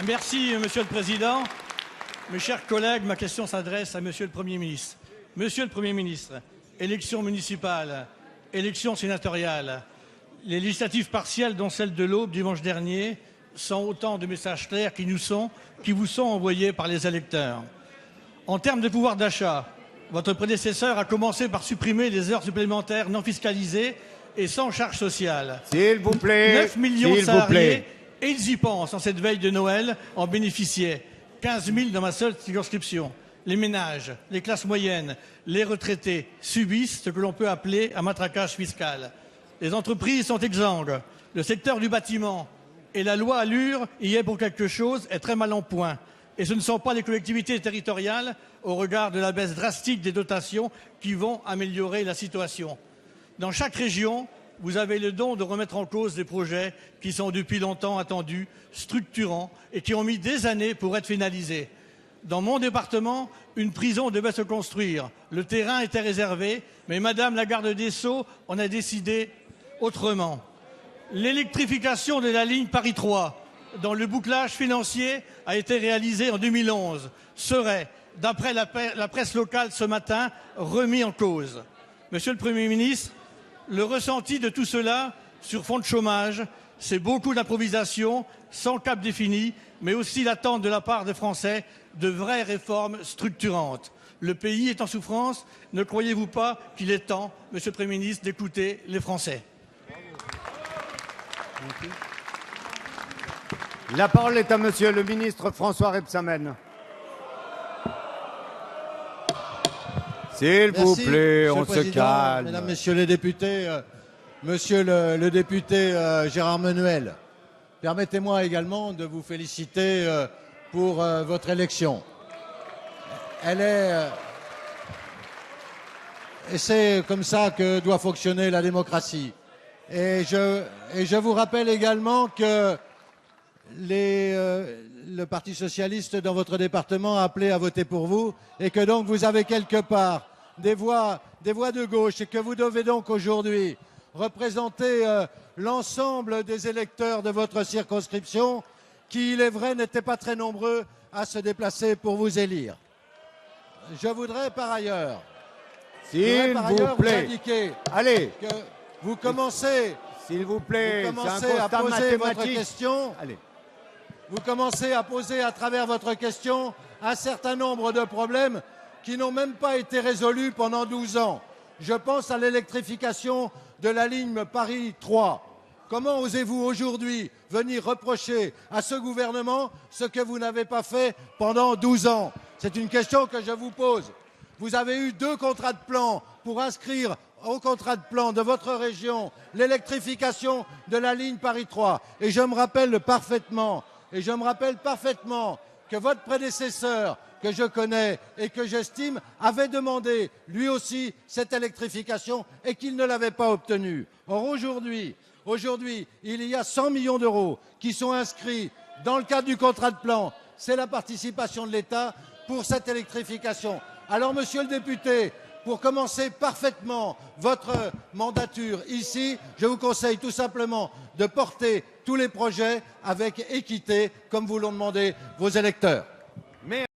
Merci, Monsieur le Président. Mes chers collègues, ma question s'adresse à Monsieur le Premier ministre. Monsieur le Premier ministre, élections municipales, élections sénatoriales, les législatives partielles, dont celle de l'Aube dimanche dernier, sont autant de messages clairs qui vous sont envoyés par les électeurs. En termes de pouvoir d'achat, votre prédécesseur a commencé par supprimer les heures supplémentaires non fiscalisées et sans charge sociale. S'il vous plaît. 9 millions de salariés, et ils y pensent en cette veille de Noël, en bénéficiaient. 15 000 dans ma seule circonscription. Les ménages, les classes moyennes, les retraités subissent ce que l'on peut appeler un matraquage fiscal. Les entreprises sont exsangues. Le secteur du bâtiment et la loi Allure y est pour quelque chose, est très mal en point. Et ce ne sont pas les collectivités territoriales, au regard de la baisse drastique des dotations, qui vont améliorer la situation. Dans chaque région, vous avez le don de remettre en cause des projets qui sont depuis longtemps attendus, structurants et qui ont mis des années pour être finalisés. Dans mon département, une prison devait se construire. Le terrain était réservé, mais Madame la garde des Sceaux en a décidé autrement. L'électrification de la ligne Paris 3, dont le bouclage financier a été réalisé en 2011, serait, d'après la presse locale ce matin, remis en cause. Monsieur le Premier ministre, le ressenti de tout cela sur fond de chômage, c'est beaucoup d'improvisation, sans cap défini, mais aussi l'attente de la part des Français de vraies réformes structurantes. Le pays est en souffrance. Ne croyez-vous pas qu'il est temps, Monsieur le Premier ministre, d'écouter les Français? La parole est à Monsieur le ministre François Rebsamen. S'il vous plaît, on se calme. Mesdames, Messieurs les députés, Monsieur le député Gérard Menuel, permettez-moi également de vous féliciter pour votre élection. Et c'est comme ça que doit fonctionner la démocratie. Et je vous rappelle également que le Parti socialiste dans votre département a appelé à voter pour vous et que donc vous avez quelque part des voix de gauche et que vous devez donc aujourd'hui représenter l'ensemble des électeurs de votre circonscription qui, il est vrai, n'étaient pas très nombreux à se déplacer pour vous élire. Je voudrais par ailleurs vous indiquer que vous commencez, s'il vous plaît, à poser votre question. Allez. Vous commencez à poser à travers votre question un certain nombre de problèmes qui n'ont même pas été résolus pendant 12 ans. Je pense à l'électrification de la ligne Paris 3. Comment osez-vous aujourd'hui venir reprocher à ce gouvernement ce que vous n'avez pas fait pendant 12 ans? C'est une question que je vous pose. Vous avez eu 2 contrats de plan pour inscrire au contrat de plan de votre région l'électrification de la ligne Paris 3. Et je me rappelle parfaitement que votre prédécesseur, que je connais et que j'estime, avait demandé lui aussi cette électrification et qu'il ne l'avait pas obtenue. Or aujourd'hui, il y a 100 millions d'euros qui sont inscrits dans le cadre du contrat de plan. C'est la participation de l'État pour cette électrification. Alors, monsieur le député, pour commencer parfaitement votre mandature ici, je vous conseille tout simplement de porter tous les projets avec équité, comme vous l'ont demandé vos électeurs.